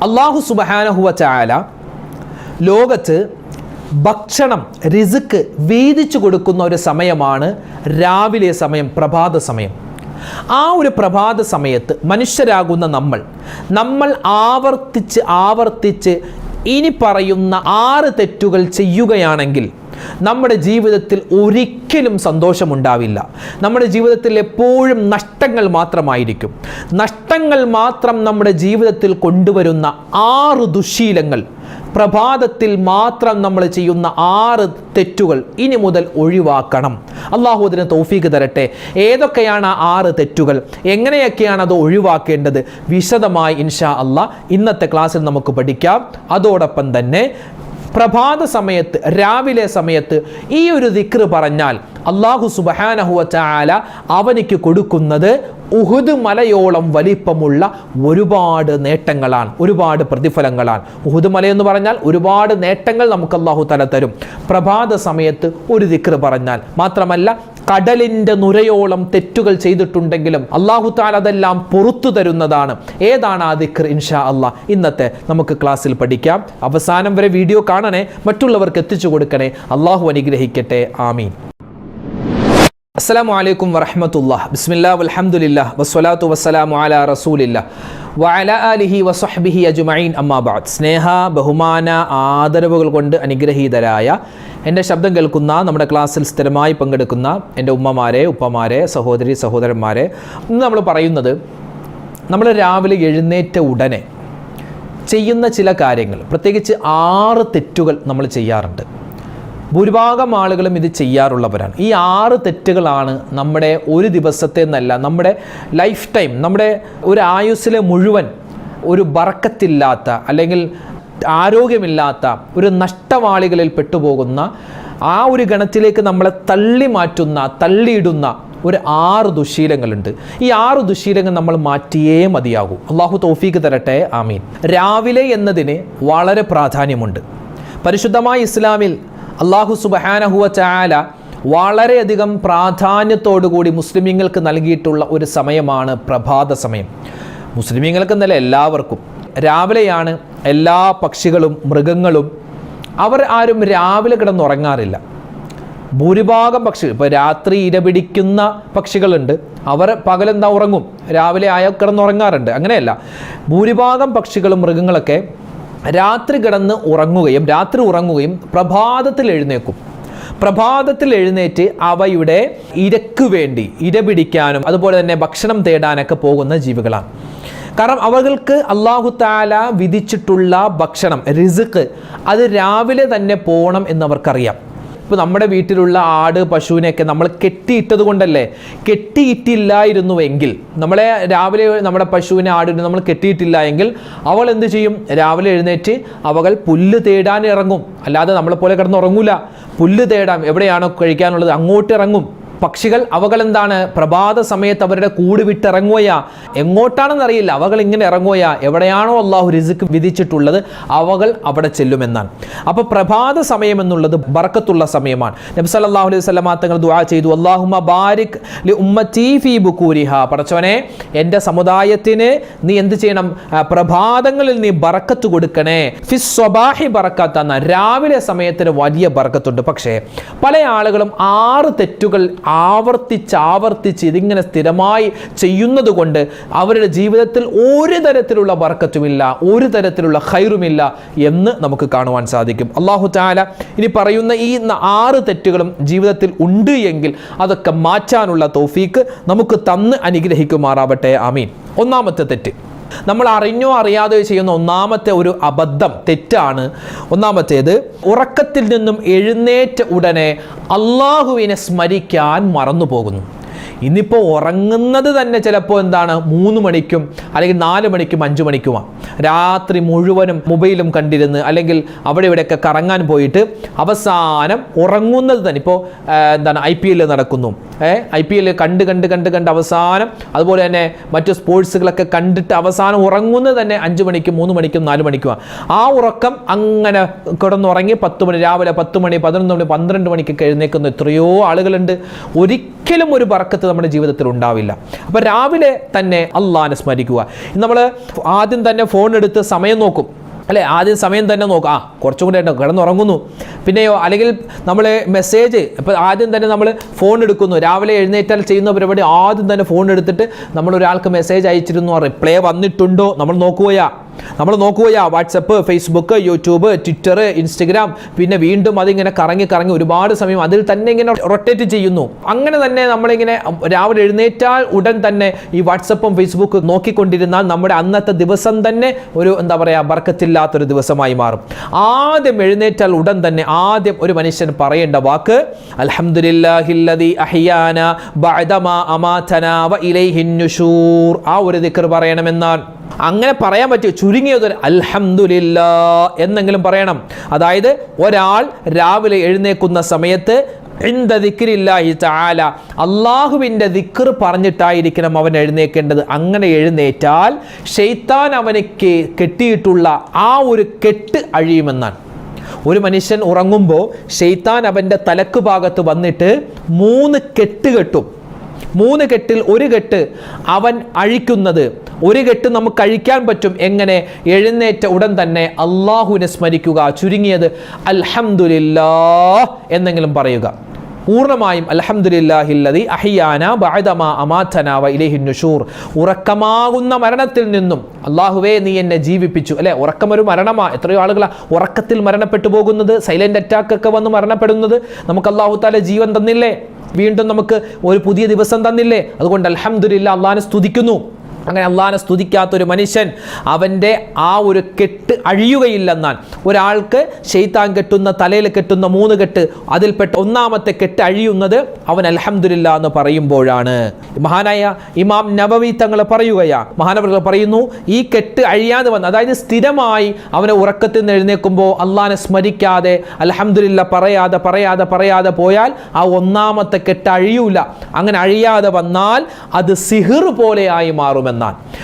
അല്ലാഹു സുബ്ഹാനഹു വ തആല ലോകത്ത് ഭക്ഷണം റിസ്ക് വീതിച്ചു കൊടുക്കുന്ന ഒരു സമയമാണ് രാവിലെ സമയം, പ്രഭാത സമയം. ആ ഒരു പ്രഭാത സമയത്ത് മനുഷ്യരാകുന്ന നമ്മൾ ആവർത്തിച്ച് ഇനി പറയുന്ന 6 തെറ്റുകൾ ചെയ്യുകയാണെങ്കിൽ നമ്മുടെ ജീവിതത്തിൽ ഒരിക്കലും സന്തോഷമുണ്ടാവില്ല. നമ്മുടെ ജീവിതത്തിൽ എപ്പോഴും നഷ്ടങ്ങൾ മാത്രമായിരിക്കും. നഷ്ടങ്ങൾ മാത്രം നമ്മുടെ ജീവിതത്തിൽ കൊണ്ടുവരുന്ന 6 ദുശ്ശീലങ്ങൾ, പ്രഭാതത്തിൽ മാത്രം നമ്മൾ ചെയ്യുന്ന 6 തെറ്റുകൾ ഇനി മുതൽ ഒഴിവാക്കണം. അള്ളാഹു അതിന് തൗഫീഖ് തരട്ടെ. ഏതൊക്കെയാണ് ആ 6 തെറ്റുകൾ, എങ്ങനെയൊക്കെയാണ് അത് ഒഴിവാക്കേണ്ടത്, വിശദമായി ഇൻഷാ അള്ളാഹ് ഇന്നത്തെ ക്ലാസ്സിൽ നമുക്ക് പഠിക്കാം. അതോടൊപ്പം തന്നെ പ്രഭാത സമയത്ത്, രാവിലെ സമയത്ത് ഈ ഒരു ദിക്ർ പറഞ്ഞാൽ അല്ലാഹു സുബ്ഹാനഹു വ തആല അവനിക്ക് കൊടുക്കുന്നത് ഉഹുദ് മലയോളം വലിപ്പമുള്ള ഒരുപാട് നേട്ടങ്ങളാണ്, ഒരുപാട് പ്രതിഫലങ്ങളാണ്. ഉഹുദ് മലയെന്ന് പറഞ്ഞാൽ ഒരുപാട് നേട്ടങ്ങൾ നമുക്ക് അല്ലാഹു തആല തരും പ്രഭാത സമയത്ത് ഒരു ദിക്ർ പറഞ്ഞാൽ. മാത്രമല്ല കടലിൻ്റെ നുരയോളം തെറ്റുകൾ ചെയ്തിട്ടുണ്ടെങ്കിലും അല്ലാഹു തആല അതെല്ലാം പുറത്തു തരുന്നതാണ്. ഏതാണ് ആ ദിക്ർ? ഇൻഷാ അല്ലാഹ് ഇന്നത്തെ നമുക്ക് ക്ലാസ്സിൽ പഠിക്കാം. അവസാനം വരെ വീഡിയോ കാണണേ, മറ്റുള്ളവർക്ക് എത്തിച്ചു കൊടുക്കണേ. അല്ലാഹു അനുഗ്രഹിക്കട്ടെ. ആമീൻ. അസ്സലാമു അലൈക്കും വറഹ്മത്തുള്ളാഹി. ബിസ്മില്ലാഹി വൽഹംദുലില്ലാഹി വസ്സലാത്തു വസ്സലാമു അലാ റസൂലില്ലാഹി വഅലാ ആലിഹി വസ്വഹ്ബിഹി അജ്മഈൻ. അമ്മാ ബഅദ്. സ്നേഹ, ബഹുമാന, ആദരവുകൾ കൊണ്ട് അനുഗ്രഹീതരായ എൻ്റെ ശബ്ദം കേൾക്കുന്ന, നമ്മുടെ ക്ലാസ്സിൽ സ്ഥിരമായി പങ്കെടുക്കുന്ന എൻ്റെ ഉമ്മമാരെ, ഉപ്പമാരെ, സഹോദരി സഹോദരന്മാരെ, ഇന്ന് നമ്മൾ പറയുന്നത് നമ്മൾ രാവിലെ എഴുന്നേറ്റ ഉടനെ ചെയ്യുന്ന ചില കാര്യങ്ങൾ, പ്രത്യേകിച്ച് 6 തെറ്റുകൾ നമ്മൾ ചെയ്യാറുണ്ട്. ഭൂരിഭാഗം ആളുകളും ഇത് ചെയ്യാറുള്ളവരാണ്. ഈ 6 തെറ്റുകളാണ് നമ്മുടെ ഒരു ദിവസത്തെ എന്നല്ല, നമ്മുടെ ലൈഫ് ടൈം, നമ്മുടെ ഒരു ആയുസ്സിലെ മുഴുവൻ ഒരു ബറക്കത്തില്ലാത്ത അല്ലെങ്കിൽ ആരോഗ്യമില്ലാത്ത ഒരു നഷ്ടവാളികളിൽ പെട്ടുപോകുന്ന ആ ഒരു ഗണത്തിലേക്ക് നമ്മളെ തള്ളിയിടുന്ന ഒരു 6 ദുശ്ശീലങ്ങളുണ്ട്. ഈ 6 ദുശ്ശീലങ്ങൾ നമ്മൾ മാറ്റിയേ മതിയാകൂ. അള്ളാഹു തൗഫീഖ് തരട്ടെ. ആമീൻ. രാവിലെ എന്നതിന് വളരെ പ്രാധാന്യമുണ്ട്. പരിശുദ്ധമായ ഇസ്ലാമിൽ അല്ലാഹു സുബ്ഹാനഹു വ തആല വളരെയധികം പ്രാധാന്യത്തോടുകൂടി മുസ്ലിമീങ്ങൾക്ക് നൽകിയിട്ടുള്ള ഒരു സമയമാണ് പ്രഭാത സമയം. മുസ്ലിമീങ്ങൾക്കെന്നല്ല, എല്ലാവർക്കും രാവിലെയാണ്. എല്ലാ പക്ഷികളും മൃഗങ്ങളും അവർ ആരും രാവിലെ കിടന്നുറങ്ങാറില്ല. ഭൂരിഭാഗം പക്ഷികൾ, ഇപ്പോൾ രാത്രി ഇരപിടിക്കുന്ന പക്ഷികളുണ്ട്, അവർ പകലെന്താ ഉറങ്ങും, രാവിലെ ആയാൽ കിടന്നുറങ്ങാറുണ്ട്. അങ്ങനെയല്ല, ഭൂരിഭാഗം പക്ഷികളും മൃഗങ്ങളൊക്കെ രാത്രി കിടന്ന് ഉറങ്ങുകയും പ്രഭാതത്തിൽ എഴുന്നേക്കും. പ്രഭാതത്തിൽ എഴുന്നേറ്റ് അവയുടെ ഇരക്ക് വേണ്ടി ഇരപിടിക്കാനും അതുപോലെ തന്നെ ഭക്ഷണം തേടാനൊക്കെ പോകുന്ന ജീവികളാണ്. കാരണം അവർക്ക് അല്ലാഹു തആല വിധിച്ചിട്ടുള്ള ഭക്ഷണം, റിസ്ക്, അത് രാവിലെ തന്നെ പോകണം എന്നവർക്കറിയാം. ഇപ്പോൾ നമ്മുടെ വീട്ടിലുള്ള ആട്, പശുവിനെയൊക്കെ നമ്മൾ കെട്ടിയിട്ടത് കൊണ്ടല്ലേ. കെട്ടിയിട്ടില്ലായിരുന്നുവെങ്കിൽ, നമ്മളെ രാവിലെ നമ്മുടെ പശുവിനെ, ആടിനെ നമ്മൾ കെട്ടിയിട്ടില്ല എങ്കിൽ അവൾ എന്ത് ചെയ്യും? രാവിലെ എഴുന്നേറ്റ് അവകൾ പുല്ല് തേടാൻ ഇറങ്ങും. അല്ലാതെ നമ്മളെപ്പോലെ കിടന്നുറങ്ങൂല. പുല്ല് തേടാൻ, എവിടെയാണോ കഴിക്കാനുള്ളത് അങ്ങോട്ട് ഇറങ്ങും. പക്ഷികൾ അവകളെന്താണ്, പ്രഭാത സമയത്ത് അവരുടെ കൂട് വിട്ടിറങ്ങുകയാ. എങ്ങോട്ടാണെന്നറിയില്ല, അവകൾ ഇങ്ങനെ ഇറങ്ങുകയാ. എവിടെയാണോ അള്ളാഹു റിസ്ക് വിധിച്ചിട്ടുള്ളത് അവകൾ അവിടെ ചെല്ലുമെന്നാണ്. അപ്പോൾ പ്രഭാത സമയം എന്നുള്ളത് ബർക്കത്തുള്ള സമയമാണ്. നബി സല്ലല്ലാഹു അലൈഹി വസല്ലം തങ്ങൾ ദുആ ചെയ്തു, അല്ലാഹുമ്മ ബാരിക് ലി ഉമ്മത്തി ഫീ ബുകൂരിഹാ. പടച്ചവനെ, എൻ്റെ സമുദായത്തിന് നീ എന്ത് ചെയ്യണം? പ്രഭാതങ്ങളിൽ നീ ബർക്കത്ത് കൊടുക്കണേ. ഫിസ് സ്വബാഹി ബർക്കത്ത് എന്ന രാവിലെ സമയത്തിന് വലിയ ബർക്കത്തുണ്ട്. പക്ഷേ പല ആളുകളും 6 തെറ്റുകൾ ആവർത്തിച്ച് ഇതിങ്ങനെ സ്ഥിരമായി ചെയ്യുന്നത് കൊണ്ട് അവരുടെ ജീവിതത്തിൽ ഒരു തരത്തിലുള്ള ബർക്കത്തുമില്ല, ഒരു തരത്തിലുള്ള ഖൈറുമില്ല എന്ന് നമുക്ക് കാണുവാൻ സാധിക്കും. അല്ലാഹു തആല ഇനി പറയുന്ന ഈ 6 തെറ്റുകളും ജീവിതത്തിൽ ഉണ്ട് എങ്കിൽ അതൊക്കെ മാറ്റാനുള്ള തൗഫീക്ക് നമുക്ക് തന്ന് അനുഗ്രഹിക്കുമാറാവട്ടെ. ആമീൻ. ഒന്നാമത്തെ തെറ്റ്, നമ്മൾ അറിഞ്ഞോ അറിയാതെയോ ചെയ്യുന്ന ഒന്നാമത്തെ ഒരു അബദ്ധം, തെറ്റാണ്. ഒന്നാമത്തേത്, ഉറക്കത്തിൽ നിന്നും എഴുന്നേറ്റ ഉടനെ അള്ളാഹുവിനെ സ്മരിക്കാൻ മറന്നു പോകുന്നു. ഇന്നിപ്പോൾ ഉറങ്ങുന്നത് തന്നെ ചിലപ്പോൾ എന്താണ് 3 മണിക്കും അല്ലെങ്കിൽ 4 മണിക്കും 5 മണിക്കുമാണ്. രാത്രി മുഴുവനും മൊബൈലും കണ്ടിരുന്ന് അല്ലെങ്കിൽ അവിടെ ഇവിടെയൊക്കെ കറങ്ങാൻ പോയിട്ട് അവസാനം ഉറങ്ങുന്നത് തന്നെ, ഇപ്പോൾ എന്താണ് IPL നടക്കുന്നു, IPL കണ്ട് അവസാനം, അതുപോലെ തന്നെ മറ്റു സ്പോർട്സുകളൊക്കെ കണ്ടിട്ട് അവസാനം ഉറങ്ങുന്നത് തന്നെ 5 മണിക്കും 3 മണിക്കും 4 മണിക്കുമാണ്. ആ ഉറക്കം അങ്ങനെ കിടന്നുറങ്ങി 10 മണി, രാവിലെ 10 മണി 11 മണി 12 മണിക്കൊക്കെ എഴുന്നേക്കുന്ന എത്രയോ ആളുകളുണ്ട്. ഒരിക്കലും ഒരു ബർക്കത്ത് നമ്മുടെ ജീവിതത്തിൽ ഉണ്ടാവില്ല. അപ്പോൾ രാവിലെ തന്നെ അള്ളാഹനെ സ്മരിക്കുക. നമ്മൾ ആദ്യം തന്നെ ഫോൺ എടുത്ത് സമയം നോക്കും അല്ലേ? ആദ്യം സമയം തന്നെ നോക്കാം, കുറച്ചും കൂടെ കിടന്നുറങ്ങുന്നു. പിന്നെയോ അല്ലെങ്കിൽ നമ്മൾ മെസ്സേജ് ഇപ്പോൾ ആദ്യം തന്നെ നമ്മൾ ഫോൺ എടുക്കുന്നു. രാവിലെ എഴുന്നേറ്റാൽ ചെയ്യുന്ന പരിപാടി ആദ്യം തന്നെ ഫോൺ എടുത്തിട്ട് നമ്മൾ ഒരാൾക്ക് മെസ്സേജ് അയച്ചിരുന്നു, റിപ്ലൈ വന്നിട്ടുണ്ടോ നമ്മൾ നോക്കുകയാ. WhatsApp, Facebook, YouTube, Twitter, Instagram, പിന്നെ വീണ്ടും അതിങ്ങനെ കറങ്ങി ഒരുപാട് സമയം അതിൽ തന്നെ ഇങ്ങനെ റൊട്ടേറ്റ് ചെയ്യുന്നു. അങ്ങനെ തന്നെ നമ്മളിങ്ങനെ രാവിലെ എഴുന്നേറ്റാൽ ഉടൻ തന്നെ ഈ വാട്സപ്പും ഫേസ്ബുക്കും നോക്കിക്കൊണ്ടിരുന്നാൽ നമ്മുടെ അന്നത്തെ ദിവസം തന്നെ ഒരു ബർക്കത്തില്ലാത്തൊരു ദിവസമായി മാറും. ആദ്യം എഴുന്നേറ്റാൽ ഉടൻ തന്നെ ആദ്യം ഒരു മനുഷ്യൻ പറയേണ്ട വാക്ക് അൽഹംദുലില്ലാഹില്ലദീ അഹ്യാനാ ബഅദമാ അമാതനാ വ ഇലൈഹിൻ നുശൂർ. ആ ഒരു ദിക്ർ പറയണമെന്നാണ്. അങ്ങനെ പറയാൻ പറ്റും. ചുരുങ്ങിയത് അൽഹംദുലില്ലാ എന്നെങ്കിലും പറയണം. അതായത് ഒരാൾ രാവിലെ എഴുന്നേക്കുന്ന സമയത്ത് ഇൻദ ദിക്രില്ലാഹി തആല, അല്ലാഹുവിൻ്റെ ദിക്ർ പറഞ്ഞിട്ടായിരിക്കണം അവൻ എഴുന്നേക്കേണ്ടത്. അങ്ങനെ എഴുന്നേറ്റാൽ ശൈത്താൻ അവനക്ക് കെട്ടിയിട്ടുള്ള ആ ഒരു കെട്ട് അഴിയുമെന്നാണ്. ഒരു മനുഷ്യൻ ഉറങ്ങുമ്പോൾ ശൈത്താൻ അവൻ്റെ തലക്ക് ഭാഗത്ത് വന്നിട്ട് 3 കെട്ട് കെട്ടും. 3 കെട്ടിൽ ഒരു കെട്ട് അവൻ അഴിക്കുന്നത്, ഒരു കെട്ട് നമുക്ക് അഴിക്കാൻ പറ്റും. എങ്ങനെ? എഴുന്നേറ്റ ഉടൻ തന്നെ അള്ളാഹുവിനെ സ്മരിക്കുക. ചുരുങ്ങിയത് അൽഹംദുലില്ലാഹ് എന്നെങ്കിലും പറയുക. പൂർണ്ണമായും അൽഹംദുലില്ലാഹില്ലദീ അഹ്യാനാ ബഅദമാ അമാതനാ വ ഇലൈഹിൻ നുശൂർ. ഉറക്കമാകുന്ന മരണത്തിൽ നിന്നും അല്ലാഹുവേ നീ എന്നെ ജീവിപ്പിച്ചു. അല്ലേ? ഉറക്കം ഒരു മരണമാണ്. എത്രയോ ആളുകളാ ഉറക്കത്തിൽ മരണപ്പെട്ടു പോകുന്നത്, സൈലന്റ് അറ്റാക്ക് ഒക്കെ വന്ന് മരണപ്പെടുന്നത്. നമുക്ക് അല്ലാഹു തആല ജീവൻ തന്നില്ലേ? വീണ്ടും നമുക്ക് ഒരു പുതിയ ദിവസം തന്നില്ലേ? അതുകൊണ്ട് അൽഹംദുലില്ലാഹ് അല്ലാഹുവിനെ സ്തുതിക്കുന്നു. അങ്ങനെ അള്ളാഹനെ സ്തുതിക്കാത്തൊരു മനുഷ്യൻ അവൻ്റെ ആ ഒരു കെട്ട് അഴിയുകയില്ലെന്നാൽ. ഒരാൾക്ക് ശൈത്താൻ കെട്ടുന്ന, തലയിൽ കെട്ടുന്ന 3 കെട്ട്, അതിൽപ്പെട്ട 1-ാമത്തെ കെട്ട് അഴിയുന്നത് അവൻ അൽഹംദുലില്ലാ എന്ന് പറയുമ്പോഴാണ്. മഹാനായ ഇമാം നവവി തങ്ങൾ മഹാനവറുകൾ പറയുന്നു, ഈ കെട്ട് അഴിയാതെ വന്ന്, അതായത് സ്ഥിരമായി അവനെ ഉറക്കത്തിൽ നിന്ന് എഴുന്നേൽക്കുമ്പോൾ അള്ളാഹനെ സ്മരിക്കാതെ അൽഹംദുലില്ലാ പറയാതെ പോയാൽ ആ 1-ാമത്തെ കെട്ട് അഴിയൂല. അങ്ങനെ അഴിയാതെ വന്നാൽ അത് സിഹിർ പോലെയായി മാറുമെന്നാണ്.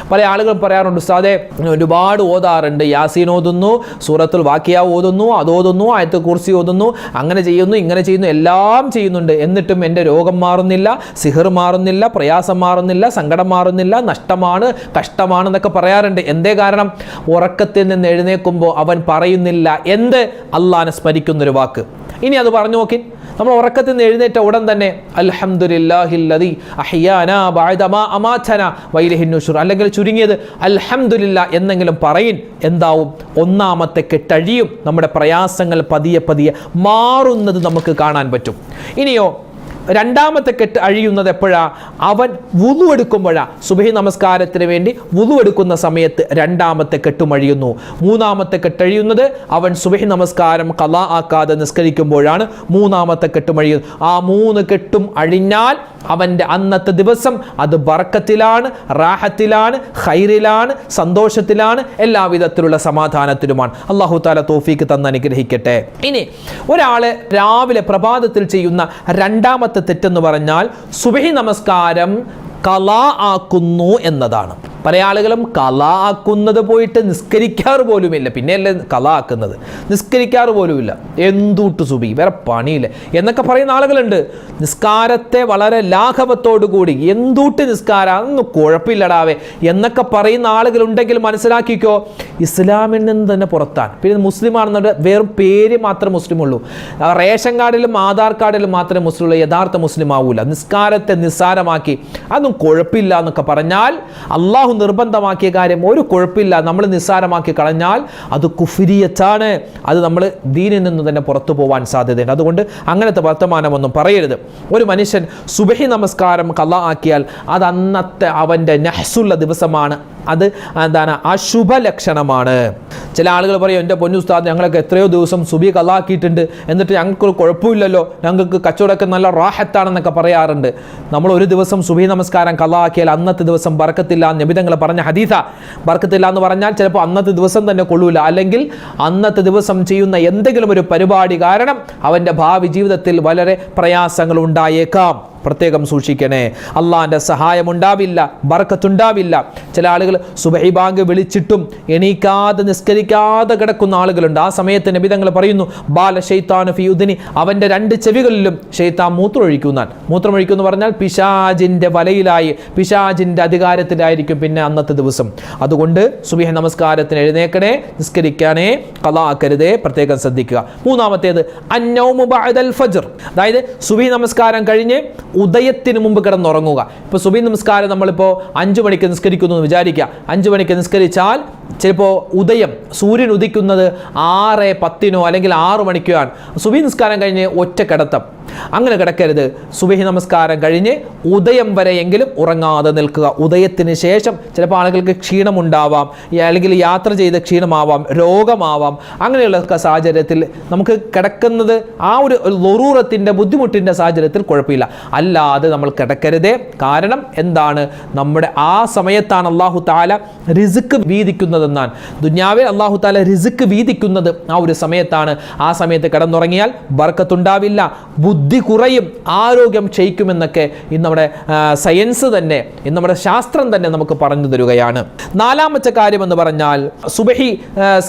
പല ആളുകൾ പറയാറുണ്ട്, ഉസ്താദേ ഒരുപാട് ഓതാറുണ്ട്, യാസീൻ ഓതുന്നു, സൂറത്തുൽ വാക്കിയ ഓതുന്നു, അതോതുന്നു, ആയത്തുൽ കുർസി ഓതുന്നു, അങ്ങനെ ചെയ്യുന്നു, ഇങ്ങനെ ചെയ്യുന്നു, എല്ലാം ചെയ്യുന്നുണ്ട്, എന്നിട്ടും എൻ്റെ രോഗം മാറുന്നില്ല, സിഹിർ മാറുന്നില്ല, പ്രയാസം മാറുന്നില്ല, സങ്കടം മാറുന്നില്ല, നഷ്ടമാണ്, കഷ്ടമാണ് എന്നൊക്കെ പറയാറുണ്ട്. എന്തേ കാരണം? ഉറക്കത്തിൽ നിന്ന് എഴുന്നേൽക്കുമ്പോൾ അവൻ പറയുന്നില്ല എന്ത്? അള്ളാഹനെ സ്മരിക്കുന്നൊരു വാക്ക്. ഇനി അത് പറഞ്ഞു നോക്കി. നമ്മൾ ഉറക്കത്തിൽ നിന്ന് എഴുന്നേറ്റ ഉടൻ തന്നെ അൽഹംദുലില്ലാഹില്ലദീ അഹ്യാനാ ബഅദമാ അമാതനാ വ ഇലൈഹിൻ നുശൂർ, അല്ലെങ്കിൽ ചുരുങ്ങിയത് അൽഹംദുലില്ലാ എന്നെങ്കിലും പറയിൻ. എന്താവും? 1-ാമത്തെ കെട്ടഴിയും. നമ്മുടെ പ്രയാസങ്ങൾ പതിയെ മാറുന്നത് നമുക്ക് കാണാൻ പറ്റും. ഇനിയോ 2-ാമത്തെ കെട്ട് അഴിയുന്നത് എപ്പോഴാ? അവൻ വുളു എടുക്കുമ്പോഴാ. സുബഹി നമസ്കാരത്തിന് വേണ്ടി വുളു എടുക്കുന്ന സമയത്ത് 2-ാമത്തെ കെട്ടും അഴിയുന്നു. 3-ാമത്തെ കെട്ടഴിയുന്നത് അവൻ സുബഹി നമസ്കാരം ഖളാ ആക്കാതെ നിസ്കരിക്കുമ്പോഴാണ് 3-ാമത്തെ കെട്ടും അഴിയുന്നത്. ആ 3 കെട്ടും അഴിഞ്ഞാൽ അവൻ്റെ അന്നത്തെ ദിവസം അത് ബർക്കത്തിലാണ്, റാഹത്തിലാണ്, ഖൈറിലാണ്, സന്തോഷത്തിലാണ്, എല്ലാവിധത്തിലുള്ള സമാധാനത്തിലുമാണ്. അല്ലാഹു തആല തൗഫീഖ് തന്ന് അനുഗ്രഹിക്കട്ടെ. ഇനി ഒരാള് രാവിലെ പ്രഭാതത്തിൽ ചെയ്യുന്ന 2-ാമത്തെ തെറ്റെന്ന് പറഞ്ഞാൽ സുബഹി നമസ്കാരം ഖളാ ആക്കുന്നു എന്നതാണ്. പല ആളുകളും ഖളാ ആക്കുന്നത് പോയിട്ട് നിസ്കരിക്കാറ് പോലുമില്ല. പിന്നെയല്ലേ ഖളാ ആക്കുന്നത്? നിസ്കരിക്കാറ് പോലുമില്ല. എന്തൂട്ട് സുബഹി, വേറെ പണിയില്ല എന്നൊക്കെ പറയുന്ന ആളുകളുണ്ട്. നിസ്കാരത്തെ വളരെ ലാഘവത്തോടുകൂടി എന്തൂട്ട് നിസ്കാരം, അതൊന്നും കുഴപ്പമില്ലടാവേ എന്നൊക്കെ പറയുന്ന ആളുകളുണ്ടെങ്കിൽ മനസ്സിലാക്കിക്കോ, ഇസ്ലാമിൽ നിന്ന് തന്നെ പുറത്താണ്. പിന്നെ മുസ്ലിമാണെന്നുണ്ട് വെറും പേര് മാത്രമേ മുസ്ലിമുള്ളൂ. റേഷൻ കാർഡിലും ആധാർ കാർഡിലും മാത്രമേ മുസ്ലിമുള്ളൂ. യഥാർത്ഥ മുസ്ലിം ആവൂല. നിസ്കാരത്തെ നിസ്സാരമാക്കി അതൊന്നും കുഴപ്പമില്ല എന്നൊക്കെ പറഞ്ഞാൽ, അള്ളാഹു നിർബന്ധമാക്കിയ കാര്യം ഒരു കുഴപ്പമില്ല നമ്മൾ നിസ്സാരമാക്കി കളഞ്ഞാൽ അത് കുഫ്രിയത്താണ്. അത് നമ്മൾ ദീനിൽ നിന്ന് തന്നെ പുറത്തു പോകാൻ സാധ്യതയുണ്ട്. അതുകൊണ്ട് അങ്ങനത്തെ വർത്തമാനമൊന്നും പറയരുത്. ഒരു മനുഷ്യൻ സുബഹി നമസ്കാരം ഖളാ ആക്കിയാൽ അത് അന്നത്തെ അവൻ്റെ നഹ്സുള്ള ദിവസമാണ്. അത് എന്താണ്? അശുഭ ലക്ഷണമാണ്. ചില ആളുകൾ പറയും, എൻ്റെ പൊന്നുസ്താദ് ഞങ്ങളൊക്കെ എത്രയോ ദിവസം സുബഹി ഖളാ ആക്കിയിട്ടുണ്ട്, എന്നിട്ട് ഞങ്ങൾക്കൊരു കുഴപ്പമില്ലല്ലോ, ഞങ്ങൾക്ക് കച്ചവടമൊക്കെ നല്ല റാഹത്താണെന്നൊക്കെ പറയാറുണ്ട്. നമ്മൾ ഒരു ദിവസം സുബഹി നമസ്കാരം ഖളാ ആക്കിയാൽ അന്നത്തെ ദിവസം ബർക്കത്തില്ല. നബി തങ്ങൾ പറഞ്ഞ ഹദീസ. ബർക്കത്തില്ല എന്ന് പറഞ്ഞാൽ ചിലപ്പോൾ അന്നത്തെ ദിവസം തന്നെ കൊള്ളൂല, അല്ലെങ്കിൽ അന്നത്തെ ദിവസം ചെയ്യുന്ന എന്തെങ്കിലും ഒരു പരിപാടി കാരണം അവൻ്റെ ഭാവി ജീവിതത്തിൽ വളരെ പ്രയാസങ്ങൾ ഉണ്ടായേക്കാം. പ്രത്യേകം സൂക്ഷിക്കണേ. അള്ളാഹിൻ്റെ സഹായം ഉണ്ടാവില്ല, ബർക്കത്തുണ്ടാവില്ല. ചില ആളുകൾ സുബഹി ബാങ്ക് വിളിച്ചിട്ടും എണീക്കാതെ നിസ്കരിക്കാതെ കിടക്കുന്ന ആളുകളുണ്ട്. ആ സമയത്ത് നബി തങ്ങൾ പറയുന്നു, ബാല ശൈത്താനു ഫീ ഉദ്നി, അവൻ്റെ 2 ചെവികളിലും ശൈത്താൻ മൂത്രമൊഴിക്കുന്നാൻ. മൂത്രമൊഴിക്കുമെന്ന് പറഞ്ഞാൽ പിശാചിൻ്റെ വലയിലായി, പിശാചിൻ്റെ അധികാരത്തിലായിരിക്കും പിന്നെ അന്നത്തെ ദിവസം. അതുകൊണ്ട് സുബഹി നമസ്കാരത്തിന് എഴുന്നേക്കണേ, നിസ്കരിക്കാനേ, ഖളാ ആക്കരുതേ, പ്രത്യേകം ശ്രദ്ധിക്കുക. മൂന്നാമത്തേത് അന്നൗമു ബഅദൽ ഫജ്ർ, അതായത് സുബഹി നമസ്കാരം കഴിഞ്ഞ് ഉദയത്തിന് മുമ്പ് കിടന്നുറങ്ങുക. ഇപ്പോൾ സുബഹി നമസ്കാരം നമ്മളിപ്പോൾ 5 മണിക്ക് നിസ്കരിക്കുന്നു എന്ന് വിചാരിക്കുക. 5 മണിക്ക് നിസ്കരിച്ചാൽ ചിലപ്പോൾ ഉദയം, സൂര്യൻ ഉദിക്കുന്നത് 6:10 അല്ലെങ്കിൽ 6 മണിക്കോ ആണ്. സുബഹി നിസ്കാരം കഴിഞ്ഞ് ഒറ്റ കിടത്തം, അങ്ങനെ കിടക്കരുത്. സുബഹി നമസ്കാരം കഴിഞ്ഞ് ഉദയം വരെയെങ്കിലും ഉറങ്ങാതെ നിൽക്കുക. ഉദയത്തിന് ശേഷം ചിലപ്പോൾ ആളുകൾക്ക് ക്ഷീണമുണ്ടാവാം, അല്ലെങ്കിൽ യാത്ര ചെയ്ത ക്ഷീണമാവാം, രോഗമാവാം. അങ്ങനെയുള്ള സാഹചര്യത്തിൽ നമുക്ക് കിടക്കുന്നത് ആ ഒരു ലറൂറത്തിൻ്റെ ബുദ്ധിമുട്ടിൻ്റെ സാഹചര്യത്തിൽ കുഴപ്പമില്ല. അല്ലാതെ നമ്മൾ കിടക്കരുതേ. കാരണം എന്താണ്? നമ്മുടെ ആ സമയത്താണ് അല്ലാഹു തആല റിസ്ക് വീതിക്കുന്നതെന്നാണ്. ദുനിയാവിൽ അല്ലാഹു തആല റിസ്ക് വീതിക്കുന്നത് ആ ഒരു സമയത്താണ്. ആ സമയത്ത് കിടന്നുറങ്ങിയാൽ ബർക്കത്തുണ്ടാവില്ല, ബുദ്ധി കുറയും, ആരോഗ്യം ക്ഷയിക്കുമെന്നൊക്കെ ഇന്ന് നമ്മുടെ സയൻസ് തന്നെ, ഇന്ന് നമ്മുടെ ശാസ്ത്രം തന്നെ നമുക്ക് പറഞ്ഞു തരുകയാണ്. നാലാമത്തെ കാര്യം എന്ന് പറഞ്ഞാൽ സുബഹി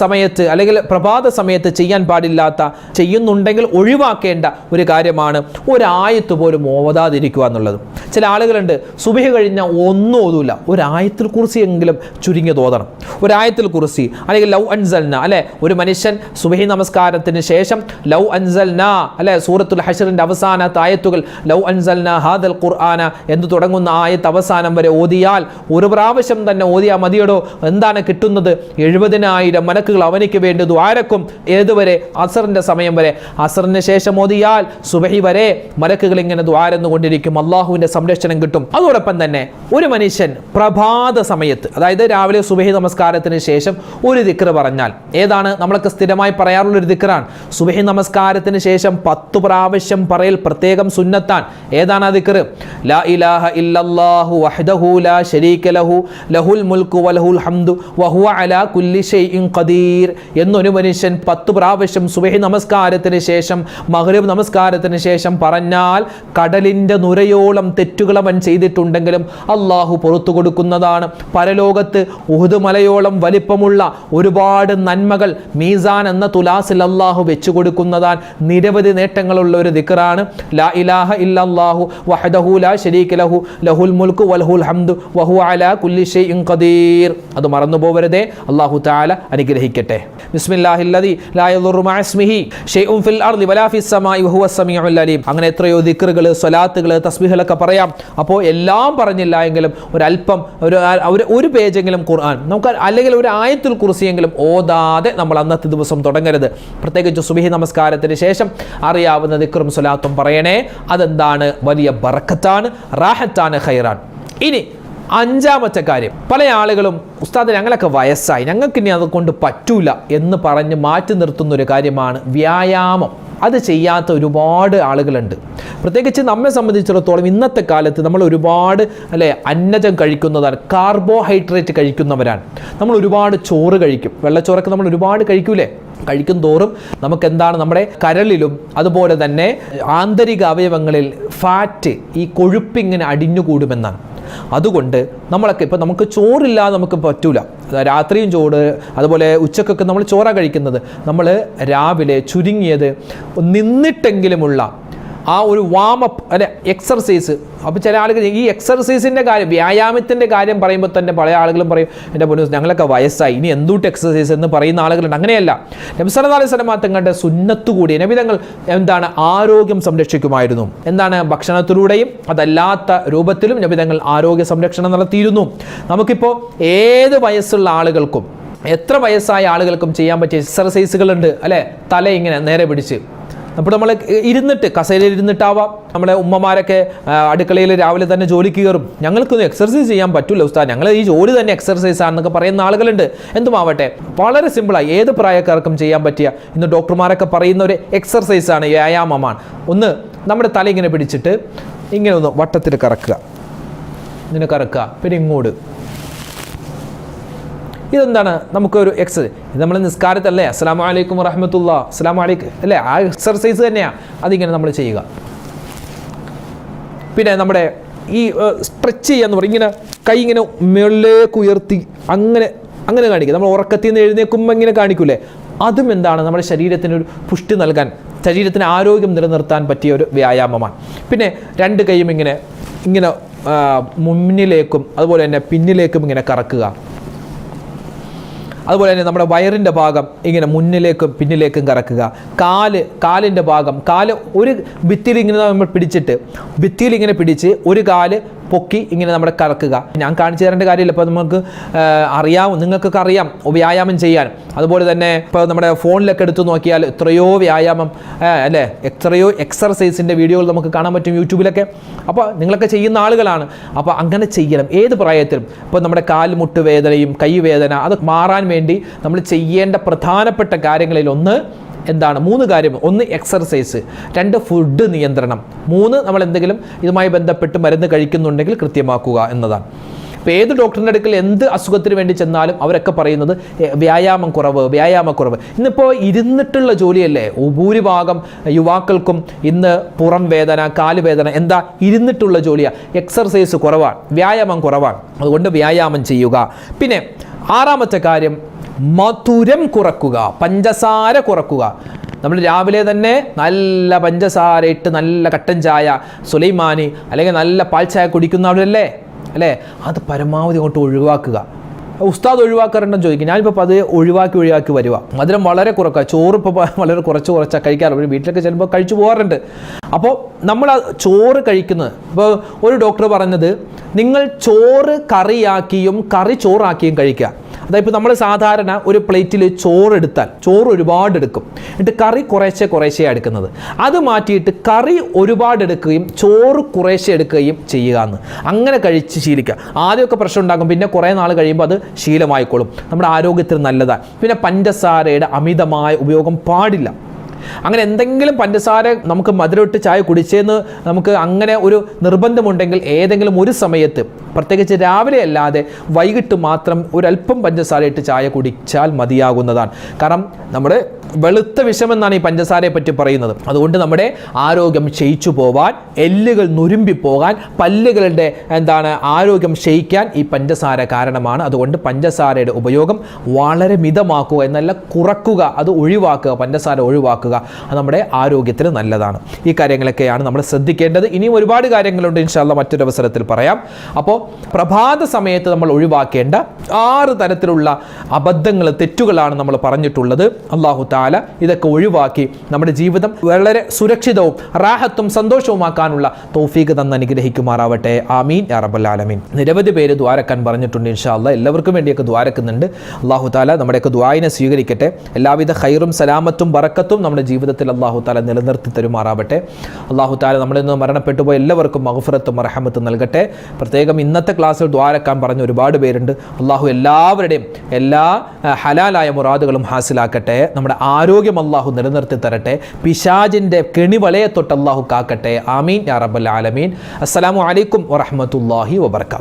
സമയത്ത് അല്ലെങ്കിൽ പ്രഭാത സമയത്ത് ചെയ്യാൻ പാടില്ലാത്ത, ചെയ്യുന്നുണ്ടെങ്കിൽ ഒഴിവാക്കേണ്ട ഒരു കാര്യമാണ് ഒരായത്ത് പോലും ഓതാതിരിക്കുക എന്നുള്ളത്. ചില ആളുകളുണ്ട് സുബഹി കഴിഞ്ഞാൽ ഒന്നും ഓതൂല, ഒരായത്തുൽ കുർസി എങ്കിലും ചുരുങ്ങിയത് ഓതണം. ഒരായത്തുൽ കുർസി അല്ലെങ്കിൽ ലൗ അൻസൽന, അല്ലെ, ഒരു മനുഷ്യൻ സുബഹി നമസ്കാരത്തിന് ശേഷം ലൗ അൻസൽന, അല്ലെ, സൂറത്തുൽ ഹശ്റിന്റെ അവസാനത്തെ ആയത്തുകൾ ലൗ അൻസൽന ഹാദൽ ഖുർആന എന്ന് തുടങ്ങുന്ന ആയത്ത് അവസാനം വരെ ഓതിയാൽ, ഒരു പ്രാവശ്യം തന്നെ ഓതിയാൽ മതിയടോ. എന്താണ് കിട്ടുന്നത്? 70,000 മലക്കുകൾ അവനിക്ക് വേണ്ടി ദ്വാരക്കും. ഏതുവരെ? അസറിന്റെ സമയം വരെ. അസറിന് ശേഷം ഓതിയാൽ സുബഹി വരെ മലക്കുകൾ ഇങ്ങനെ ദ്വാരന്നുകൊണ്ടിരിക്കും. അള്ളാഹുവിന്റെ സംരക്ഷണം കിട്ടും. അതോടൊപ്പം തന്നെ ഒരു മനുഷ്യൻ പ്രഭാത സമയത്ത്, അതായത് രാവിലെ സുബഹി നമസ്കാരത്തിന് ശേഷം ഒരു ദിക്ർ പറഞ്ഞാൽ, ഏതാണ് നമ്മളൊക്കെ സ്ഥിരമായി പറയാറുള്ളൊരു ദിക്റാണ്. സുബഹി നമസ്കാരത്തിന് ശേഷം 10 പ്രാവശ്യം പറയൽ പ്രത്യേകം സുന്നത്താണ്. ഏതാണ് ആ ദിക്ർ? ലാ ഇലാഹ ഇല്ലല്ലാഹു വഹ്ദഹു ലാ ശരീക ലഹു ലഹുൽ മുൽക്കു വലഹുൽ ഹംദു വഹുവ അലാ കുല്ലി ഷൈഇൻ ഖദീർ എന്നൊരു മനുഷ്യൻ 10 പ്രാവശ്യം സുബഹി നമസ്കാരത്തിന് ശേഷം, മഗ്രിബ് നമസ്കാരത്തിന് ശേഷം പറഞ്ഞാൽ കടലിൻ്റെ നുരയോളം തെറ്റുകൾ അവൻ ചെയ്തിട്ടുണ്ടെങ്കിലും അള്ളാഹു പുറത്തു കൊടുക്കുന്നതാണ്. പരലോകത്ത് ഉഹുദ് മലയോളം വലിപ്പമുള്ള ഒരുപാട് നന്മകൾ മീസാൻ എന്ന തുലാസിൽ അള്ളാഹു വെച്ചു കൊടുക്കുന്നതാണ്. നിരവധി നേട്ടങ്ങളുള്ള ഒരു ദിക്റാണ് ലാ ഇലാഹ ഇല്ലല്ലാഹു വഹ്ദഹു ലാ ശരീക ലഹു ലഹുൽ മുൽക്കു വലഹുൽ ഹംദു വഹുവ അലാ കുല്ലി ഷൈഇൻ ഖദീർ. അത് മറന്നു പോവരുതേ. അല്ലാഹു തആല അനുഗ്രഹിക്കട്ടെ. ബിസ്മില്ലാഹില്ലദി ലാ യദുറു മഅ ഇസ്മിഹി ഷൈഉൻ ഫിൽ അർളി വലാ ഫിസ് സമാഇ വഹുവസ് സമീഉൽ അലീം. അങ്ങനെ എത്രയോ ദിക്റുകൾ, സ്വലാത്തുകൾ, തസ്ബീഹുകളൊക്കെ പറയാം. അപ്പോൾ എല്ലാം പറഞ്ഞില്ല എങ്കിലും ഒരല്പം ഒരു പേജെങ്കിലും ഖുർആൻ നമുക്ക്, അല്ലെങ്കിൽ ഒരു ആയത്തുൽ കുർസിയെങ്കിലും ഓതാതെ നമ്മൾ അന്നത്തെ ദിവസം തുടങ്ങരുത്. പ്രത്യേകിച്ച് സുബഹി നമസ്കാരത്തിന് ശേഷം അറിയാവുന്ന ദിക്റും സ്വലാത്തും പറയണേ. അതെന്താണ്? വലിയ ബറക്കത്താണ്, റാഹത്താണ്, ഖൈറാണ്. ഇനി 5ാമത്തെ കാര്യം, പല ആളുകളും ഉസ്താദ് ഞങ്ങളൊക്കെ വയസ്സായി, ഞങ്ങൾക്ക് ഇനി അതുകൊണ്ട് പറ്റൂല എന്ന് പറഞ്ഞ് മാറ്റി നിർത്തുന്ന ഒരു കാര്യമാണ് വ്യായാമം. അത് ചെയ്യാത്ത ഒരുപാട് ആളുകളുണ്ട്. പ്രത്യേകിച്ച് നമ്മെ സംബന്ധിച്ചിടത്തോളം ഇന്നത്തെ കാലത്ത് നമ്മൾ ഒരുപാട് അന്നജം കഴിക്കുന്നതാണ്, കാർബോഹൈഡ്രേറ്റ് കഴിക്കുന്നവരാണ്. നമ്മൾ ഒരുപാട് ചോറ് കഴിക്കും, വെള്ളച്ചോറൊക്കെ നമ്മൾ ഒരുപാട് കഴിക്കൂലേ? കഴിക്കും തോറും നമുക്ക് എന്താണ്, നമ്മുടെ കരളിലും അതുപോലെ തന്നെ ആന്തരിക അവയവങ്ങളിൽ ഫാറ്റ്, ഈ കൊഴുപ്പിങ്ങനെ അടിഞ്ഞുകൂടുമെന്നാണ്. അതുകൊണ്ട് നമ്മളൊക്കെ ഇപ്പോൾ നമുക്ക് ചോറില്ലാതെ നമുക്ക് പറ്റൂല. രാത്രിയും ചോറ്, അതുപോലെ ഉച്ചക്കൊക്കെ നമ്മൾ ചോറാണ് കഴിക്കുന്നത്. നമ്മൾ രാവിലെ ചുരുങ്ങിയത് നിന്നിട്ടെങ്കിലുമുള്ള ആ ഒരു വാമപ്പ്, അല്ലെ, എക്സർസൈസ്. അപ്പോൾ ചില ആളുകൾ ഈ എക്സർസൈസിൻ്റെ കാര്യം, വ്യായാമത്തിൻ്റെ കാര്യം പറയുമ്പോൾ തന്നെ പല ആളുകളും പറയും, എൻ്റെ പൊന്നു ഞങ്ങളൊക്കെ വയസ്സായി, ഇനി എന്തുട്ട് എക്സർസൈസ് എന്ന് പറയുന്ന ആളുകളുണ്ട്. അങ്ങനെയല്ല. നബി സല്ലല്ലാഹു അലൈഹി വസല്ലം തങ്ങളുടെ സുന്നത്ത് കൂടി നബി തങ്ങൾ എന്താണ് ആരോഗ്യം സംരക്ഷിക്കുമായിരുന്നു. എന്താണ്? ഭക്ഷണത്തിലൂടെയും അതല്ലാത്ത രൂപത്തിലും നബി തങ്ങൾ ആരോഗ്യ സംരക്ഷണം നടത്തിയിരുന്നു. നമുക്കിപ്പോൾ ഏത് വയസ്സുള്ള ആളുകൾക്കും, എത്ര വയസ്സായ ആളുകൾക്കും ചെയ്യാൻ പറ്റിയ എക്സർസൈസുകളുണ്ട്, അല്ലേ? തല ഇങ്ങനെ നേരെ പിടിച്ച്, അപ്പോൾ നമ്മൾ ഇരുന്നിട്ട്, കസേരയിൽ ഇരുന്നിട്ടാവാം. നമ്മുടെ ഉമ്മമാരൊക്കെ അടുക്കളയിൽ രാവിലെ തന്നെ ജോലിക്ക് കയറും. ഞങ്ങൾക്കൊന്നും എക്സർസൈസ് ചെയ്യാൻ പറ്റില്ല ഉസ്താദ്, ഞങ്ങൾ ഈ ജോലി തന്നെ എക്സർസൈസ് ആണെന്നൊക്കെ പറയുന്ന ആളുകളുണ്ട്. എന്തുമാവട്ടെ, വളരെ സിമ്പിളായി ഏത് പ്രായക്കാർക്കും ചെയ്യാൻ പറ്റിയ, ഇന്ന് ഡോക്ടർമാരൊക്കെ പറയുന്ന ഒരു എക്സർസൈസാണ്, വ്യായാമമാണ്. ഒന്ന് നമ്മുടെ തല ഇങ്ങനെ പിടിച്ചിട്ട് ഇങ്ങനെ ഒന്ന് വട്ടത്തിൽ കറക്കുക, ഇങ്ങനെ കറക്കുക, പിന്നെ ഇങ്ങോട്ട്. ഇതെന്താണ്? നമുക്കൊരു എക്സസൈസ്. ഇത് നമ്മൾ നിസ്കാരത്തല്ലേ, അസ്സലാമു അലൈക്കും വറഹ്മത്തുള്ളാഹി, അസ്സലാമു അലൈക്കും, അല്ലേ? ആ എക്സർസൈസ് തന്നെയാണ്. അതിങ്ങനെ നമ്മൾ ചെയ്യുക. പിന്നെ നമ്മുടെ ഈ സ്ട്രെച്ച് ചെയ്യാന്ന് പറയും, ഇങ്ങനെ കൈ ഇങ്ങനെ മുകളിലേക്ക് ഉയർത്തി അങ്ങനെ കാണിക്കുക. നമ്മൾ ഉറക്കത്തിൽ നിന്ന് എഴുന്നേൽക്കുമ്പോൾ ഇങ്ങനെ കാണിക്കൂലേ, അതും എന്താണ് നമ്മുടെ ശരീരത്തിനൊരു പുഷ്ടി നൽകാൻ, ശരീരത്തിന് ആരോഗ്യം നിലനിർത്താൻ പറ്റിയ ഒരു വ്യായാമമാണ്. പിന്നെ രണ്ട് കൈയും ഇങ്ങനെ മുന്നിലേക്കും അതുപോലെ തന്നെ പിന്നിലേക്കും ഇങ്ങനെ കറക്കുക. അതുപോലെ തന്നെ നമ്മുടെ വയറിൻ്റെ ഭാഗം ഇങ്ങനെ മുന്നിലേക്കും പിന്നിലേക്കും കറക്കുക. കാലിൻ്റെ ഭാഗം, ഒരു ഭിത്തിയിൽ ഇങ്ങനെ നമ്മൾ പിടിച്ചിട്ട് ഭിത്തിയിൽ ഇങ്ങനെ പിടിച്ച് ഒരു കാല് പൊക്കി ഇങ്ങനെ നമ്മുടെ കറക്കുക. ഞാൻ കാണിച്ചു തരേണ്ട കാര്യമില്ല, ഇപ്പോൾ നമുക്ക് നിങ്ങൾക്കൊക്കെ അറിയാം വ്യായാമം ചെയ്യാൻ. അതുപോലെ തന്നെ ഇപ്പോൾ നമ്മുടെ ഫോണിലൊക്കെ എടുത്തു നോക്കിയാൽ എത്രയോ വ്യായാമം അല്ലേ, എത്രയോ എക്സർസൈസിൻ്റെ വീഡിയോകൾ നമുക്ക് കാണാൻ പറ്റും യൂട്യൂബിലൊക്കെ. അപ്പോൾ നിങ്ങളൊക്കെ ചെയ്യുന്ന ആളുകളാണ്, അപ്പോൾ അങ്ങനെ ചെയ്യണം ഏത് പ്രായത്തിലും. ഇപ്പോൾ നമ്മുടെ കാൽമുട്ട് വേദനയും കൈ വേദന അത് മാറാൻ വേണ്ടി നമ്മൾ ചെയ്യേണ്ട പ്രധാനപ്പെട്ട കാര്യങ്ങളിൽ ഒന്ന് എന്താണ്? 3 കാര്യം. 1 എക്സർസൈസ്, 2 ഫുഡ് നിയന്ത്രണം, 3 നമ്മൾ എന്തെങ്കിലും ഇതുമായി ബന്ധപ്പെട്ട് മരുന്ന് കഴിക്കുന്നുണ്ടെങ്കിൽ കൃത്യമാക്കുക എന്നതാണ്. ഇപ്പോൾ ഏത് ഡോക്ടറിൻ്റെ അടുക്കൽ എന്ത് അസുഖത്തിന് വേണ്ടി ചെന്നാലും അവരൊക്കെ പറയുന്നത് വ്യായാമക്കുറവ്. ഇന്നിപ്പോൾ ഇരുന്നിട്ടുള്ള ജോലിയല്ലേ ഭൂരിഭാഗം യുവാക്കൾക്കും. ഇന്ന് പുറം വേദന, കാല് വേദന, എന്താ? ഇരുന്നിട്ടുള്ള ജോലിയാണ്. എക്സർസൈസ് കുറവാണ്, വ്യായാമം കുറവാണ്. അതുകൊണ്ട് വ്യായാമം ചെയ്യുക. പിന്നെ 6ാമത്തെ കാര്യം മധുരം കുറക്കുക, പഞ്ചസാര കുറക്കുക. നമ്മൾ രാവിലെ തന്നെ നല്ല പഞ്ചസാര ഇട്ട് നല്ല കട്ടൻ ചായ, സുലൈമാനി അല്ലെങ്കിൽ നല്ല പാൽ ചായ കുടിക്കുന്നവരല്ലേ അല്ലേ, അത് പരമാവധി അങ്ങോട്ട് ഒഴിവാക്കുക. ഉസ്താദ് ഒഴിവാക്കാറുണ്ടെന്ന് ചോദിക്കും. ഞാനിപ്പോൾ അത് ഒഴിവാക്കി വരിക. മധുരം വളരെ കുറക്കുക. ചോറ് ഇപ്പോൾ വളരെ കുറച്ചാണ് കഴിക്കാറ്. വീട്ടിലൊക്കെ ചെല്ലുമ്പോൾ കഴിച്ചു പോകാറുണ്ട്. അപ്പോൾ നമ്മൾ ചോറ് കഴിക്കുന്നത്, ഇപ്പോൾ ഒരു ഡോക്ടർ പറഞ്ഞത് നിങ്ങൾ ചോറ് കറിയാക്കിയും കറി ചോറാക്കിയും കഴിക്കുക. അതായത് ഇപ്പോൾ നമ്മൾ സാധാരണ ഒരു പ്ലേറ്റിൽ ചോറെടുത്താൽ ചോറ് ഒരുപാട് എടുക്കും, എന്നിട്ട് കറി കുറേശ്ശെ എടുക്കുന്നത്. അത് മാറ്റിയിട്ട് കറി ഒരുപാട് എടുക്കുകയും ചോറ് കുറേശ്ശെ എടുക്കുകയും ചെയ്യുക എന്ന്, അങ്ങനെ കഴിച്ച് ശീലിക്കുക. ആദ്യമൊക്കെ പ്രശ്നം ഉണ്ടാകും, പിന്നെ കുറേ നാൾ കഴിയുമ്പോൾ അത് ശീലമായിക്കോളും. നമ്മുടെ ആരോഗ്യത്തിന് നല്ലതാണ്. പിന്നെ പഞ്ചസാരയുടെ അമിതമായ ഉപയോഗം പാടില്ല. അങ്ങനെ എന്തെങ്കിലും പഞ്ചസാര നമുക്ക് മധുരമിട്ട് ചായ കുടിച്ചെന്ന് നമുക്ക് അങ്ങനെ ഒരു നിർബന്ധമുണ്ടെങ്കിൽ ഏതെങ്കിലും ഒരു സമയത്ത്, പ്രത്യേകിച്ച് രാവിലെ അല്ലാതെ വൈകിട്ട് മാത്രം ഒരല്പം പഞ്ചസാര ഇട്ട് ചായ കുടിച്ചാൽ മതിയാകുന്നതാണ്. കാരണം നമ്മുടെ വെളുത്ത വിഷമെന്നാണ് ഈ പഞ്ചസാരയെ പറ്റി പറയുന്നത്. അതുകൊണ്ട് നമ്മുടെ ആരോഗ്യം ക്ഷയിച്ചു പോവാൻ, എല്ലുകൾ നുരുമ്പിപ്പോകാൻ, പല്ലുകളുടെ ആരോഗ്യം ക്ഷയിക്കാൻ ഈ പഞ്ചസാര കാരണമാണ്. അതുകൊണ്ട് പഞ്ചസാരയുടെ ഉപയോഗം വളരെ മിതമാക്കുക എന്നല്ല, കുറക്കുക, അത് ഒഴിവാക്കുക, പഞ്ചസാര ഒഴിവാക്കുക. അത് നമ്മുടെ ആരോഗ്യത്തിന് നല്ലതാണ്. ഈ കാര്യങ്ങളൊക്കെയാണ് നമ്മൾ ശ്രദ്ധിക്കേണ്ടത്. ഇനിയും ഒരുപാട് കാര്യങ്ങളുണ്ട്, ഇൻഷാ അല്ലാഹ് മറ്റൊരു അവസരത്തിൽ പറയാം. അപ്പോൾ പ്രഭാത സമയത്ത് നമ്മൾ ഒഴിവാക്കേണ്ട 6 തരത്തിലുള്ള അബദ്ധങ്ങൾ, തെറ്റുകളാണ് നമ്മൾ പറഞ്ഞിട്ടുള്ളത്. അല്ലാഹു തആല ഇതൊക്കെ ഒഴിവാക്കി നമ്മുടെ ജീവിതം വളരെ സുരക്ഷിതവും റാഹത്തും സന്തോഷവുമാക്കാനുള്ള തൗഫീഖ് തന്ന് അനുഗ്രഹിക്കുമാറാവട്ടെ. ആമീൻ യാ റബ്ബൽ ആലമീൻ. നിരവധി പേര് ദുആരക്കാൻ പറഞ്ഞിട്ടുണ്ട്. ഇൻഷാ അല്ലാഹ് എല്ലാവർക്കും വേണ്ടിയൊക്കെ ദുആരക്കുന്നുണ്ട്. അല്ലാഹു തആല നമ്മുടെയൊക്കെ ദുആയിനെ സ്വീകരിക്കട്ടെ. എല്ലാവിധ ഖൈറും സലാമത്തും ബറക്കത്തും നമ്മുടെ ജീവിതത്തിൽ അല്ലാഹു തആല നിലനിർത്തി തരുമാറാവട്ടെ. അല്ലാഹു തആല നമ്മളിൽ നിന്ന് മരണപ്പെട്ടു പോയ എല്ലാവർക്കും മഗ്ഫിറത്തും റഹ്മത്തും നൽകട്ടെ. പ്രത്യേകം ഇന്നത്തെ ക്ലാസ്സിൽ ദുആരക്കാൻ പറഞ്ഞ ഒരുപാട് പേരുണ്ട്. അല്ലാഹു എല്ലാവരുടെയും എല്ലാ ഹലാലായ മുറാദുകളും ഹാസിലാക്കട്ടെ. നമ്മുടെ ആരോഗ്യം അല്ലാഹു നിലനിർത്തി തരട്ടെ. പിശാചിൻ്റെ കെണിവലയെ തൊട്ട് അല്ലാഹു കാക്കട്ടെ. ആമീൻ യാ റബ്ബൽ ആലമീൻ. അസ്സലാമു അലൈക്കും വറഹ്മത്തുള്ളാഹി വബറകാതുഹു.